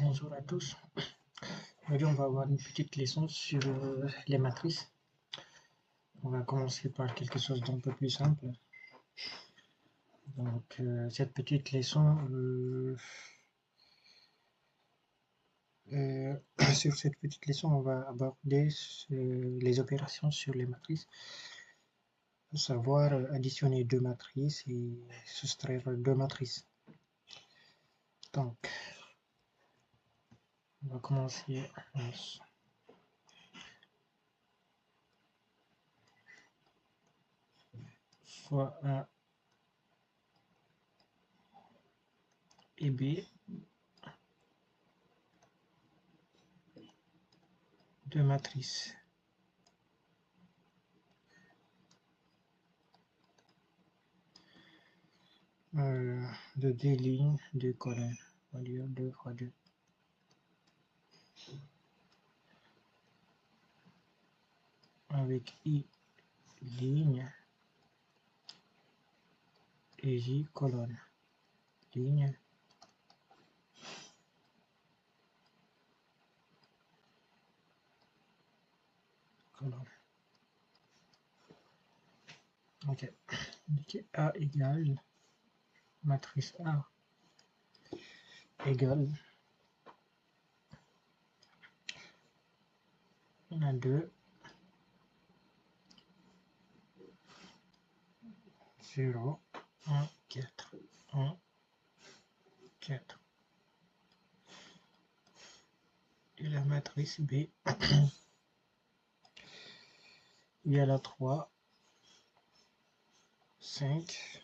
Bonjour à tous. Aujourd'hui, on va avoir une petite leçon sur les matrices. On va commencer par quelque chose d'un peu plus simple. Donc, cette petite leçon, sur cette petite leçon, on va aborder les opérations sur les matrices, à savoir additionner deux matrices et soustraire deux matrices. Donc, on va commencer fois A et B, deux matrices. De deux lignes, deux colonnes, on va dire 2 fois 2. Avec I ligne et J colonne. Ligne, colonne. Ok. A égale, matrice A égale, on a 2, 0, 1, 4, 1, 4. Et la matrice B, il y a la 3, 5,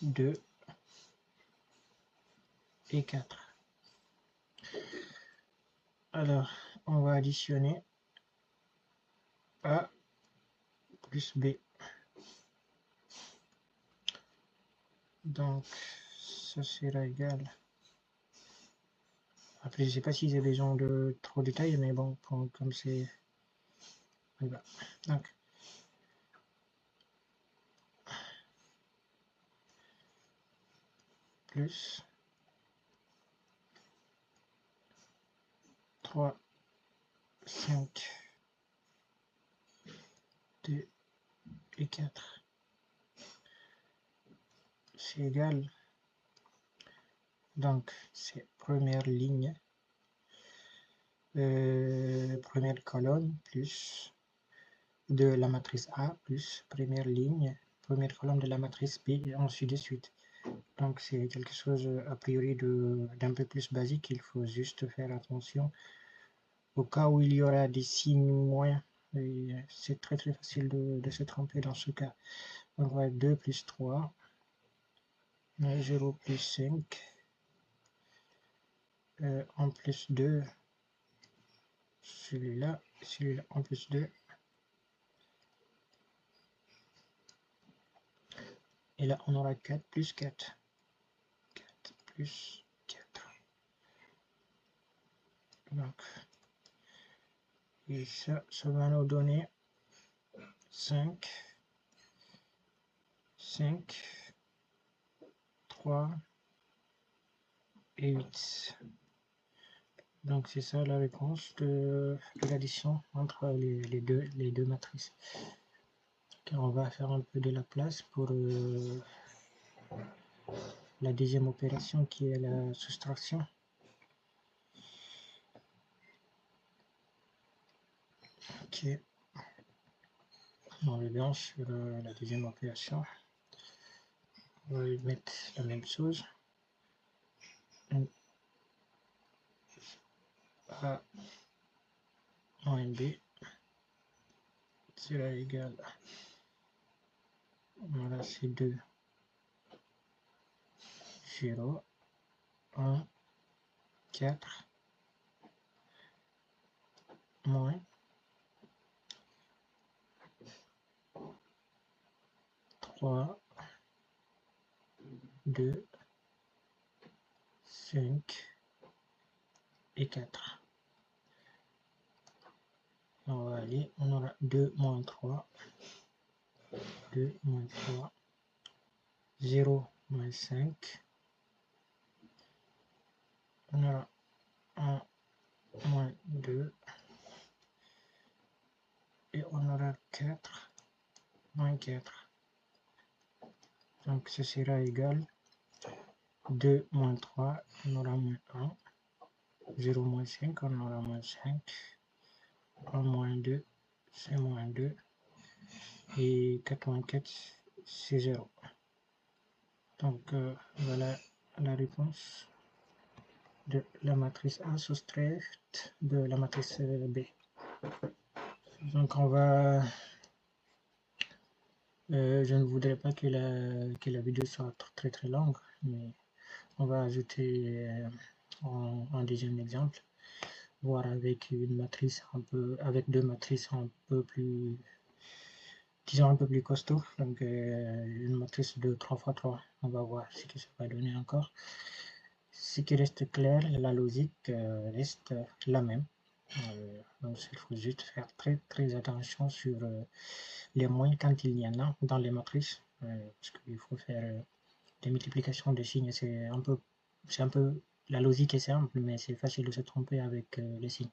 2 et 4. Alors, on va additionner A plus B. Donc, ça sera égal. Après, je ne sais pas s'il y a besoin de trop de détails, mais bon, comme c'est... Voilà. Donc, plus 3, 5, 2 et 4. C'est égal. Donc, c'est première ligne, première colonne, plus de la matrice A, plus première ligne, première colonne de la matrice B, et ainsi de suite. Donc, c'est quelque chose, a priori, d'un peu plus basique. Il faut juste faire attention au cas où il y aura des signes moins. C'est très facile de se tromper dans ce cas. Donc, on va 2 plus 3, 0 plus 5, 1 plus 2, celui-là, 1 plus 2. Et là, on aura 4 plus 4. 4 plus 4. Donc, et ça va nous donner 5, 5, 3 et 8. Donc, c'est ça la réponse de l'addition entre les deux matrices. Car on va faire un peu de la place pour la deuxième opération qui est la soustraction. Ok. On revient sur la deuxième opération. On va mettre la même chose. A moins B sera égal, voilà, c'est 2, 0, 1, 4, moins 3, 2, 5 et 4. On va aller, on aura 2 moins 3, 2 moins 3, 0 moins 5, on aura 1, moins 2, et on aura 4, moins 4. Donc ce sera égal 2 moins 3, on aura moins 1, 0 moins 5, on aura moins 5, 1 moins 2, c'est moins 2, et 4 moins 4, c'est 0. Donc voilà la réponse de la matrice A soustraite de la matrice B. Donc on va... je ne voudrais pas que la vidéo soit très longue, mais on va ajouter un deuxième exemple, voire avec une matrice avec deux matrices un peu plus, disons un peu plus costaud. Donc une matrice de 3 x 3, on va voir ce que ça va donner encore. Ce qui reste clair, la logique reste la même. Donc il faut juste faire très attention sur les moins quand il y en a dans les matrices, parce qu'il faut faire des multiplications de signes. C'est un peu, la logique est simple, mais c'est facile de se tromper avec les signes.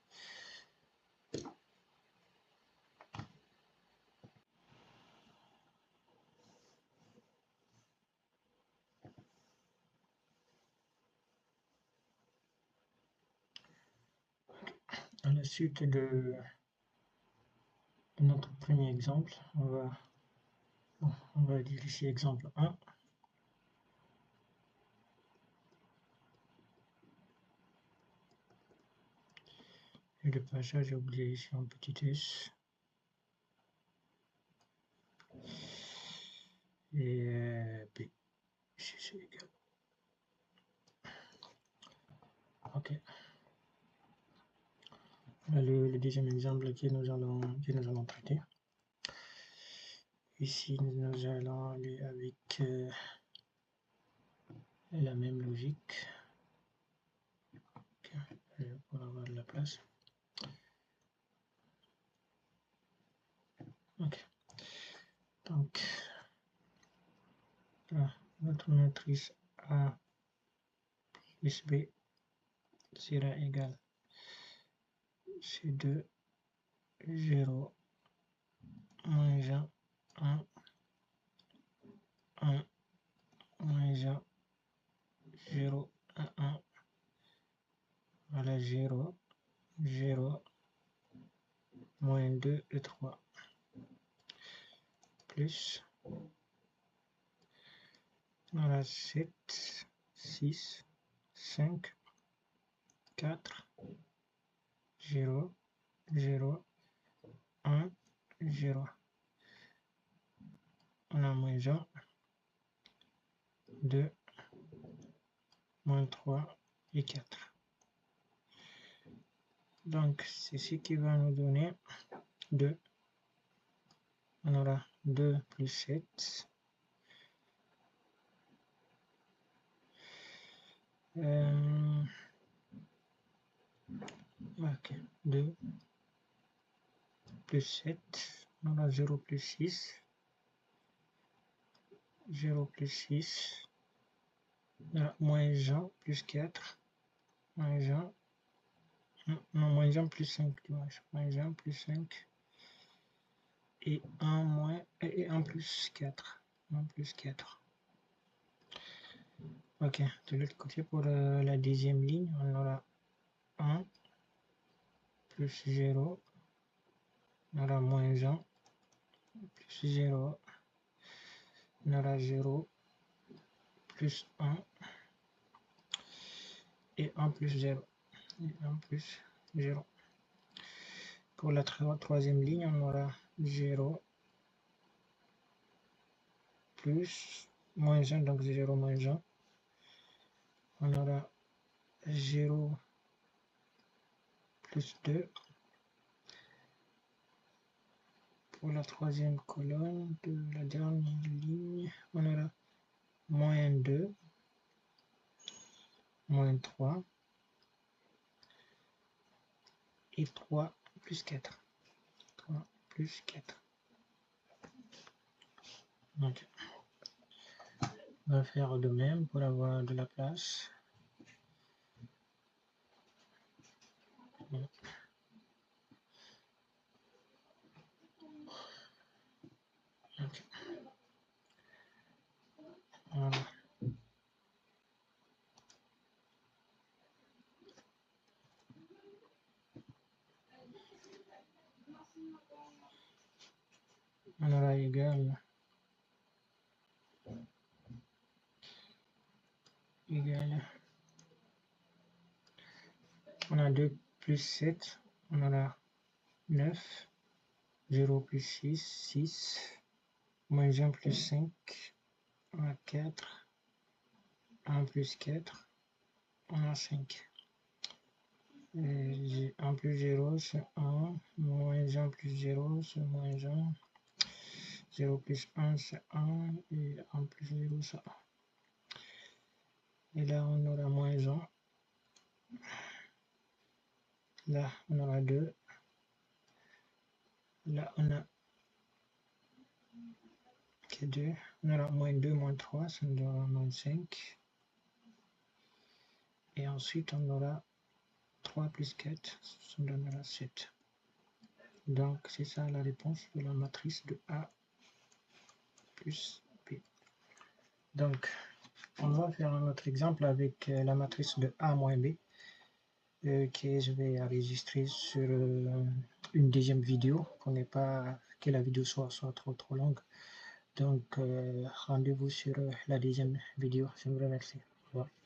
À la suite de notre premier exemple, on va dire ici exemple 1. Et le passage, j'ai oublié ici un petit s. Et B, ici c'est égal. Ok. Le deuxième exemple que nous allons traiter. Ici, nous allons aller avec la même logique. Okay. Pour avoir de la place. Ok. Donc, là, notre matrice A plus B sera égale C2, 0, moins 1, 1, 1, moins 1, 0, 1, 1, voilà 0, 0, moins 2 et 3, plus, voilà 7, 6, 5, 4, 0, 0, 1, 0. On a moins 1, 2, moins 3 et 4. Donc, c'est ce qui va nous donner 2. On aura 2 plus 7. Ok, 2 plus 7. On aura 0 plus 6. 0 plus 6. Moins 1 plus 4. Moins 1. Non, moins 1 plus 5. Moins 1 plus 5. Et 1 plus 4. 1 plus 4. Ok, de l'autre côté, pour la deuxième ligne, on aura 1 plus 0, on aura moins 1 plus 0, on aura 0 plus 1 et 1 plus 0. Et 1 plus 0. Pour la troisième ligne, on aura 0 plus moins 1, donc 0 moins 1. On aura 0 plus 2. Pour la troisième colonne de la dernière ligne, on aura moins 2, moins 3 et 3 plus 4. 3 plus 4. Donc, on va faire de même pour avoir de la place. on aura égal on a 2 plus 7, on aura 9, 0 plus 6, 6, moins 1 plus 5, on a 4, 1 plus 4, on a 5. 1 plus 0, c'est 1, moins 1 plus 0, c'est moins 1, 0 plus 1, c'est 1, et 1 plus 0, c'est 1. Et là, on aura moins 1. Là, on aura 2. Là, on a 2. On aura moins 2, moins 3, ça nous donnera moins 5. Et ensuite, on aura 3 plus 4, ça nous donnera 7. Donc, c'est ça la réponse de la matrice de A plus B. Donc, on va faire un autre exemple avec la matrice de A moins B, que je vais enregistrer sur une deuxième vidéo pour ne pas que la vidéo soit trop longue. Donc, rendez-vous sur la deuxième vidéo. Je vous remercie. Au revoir.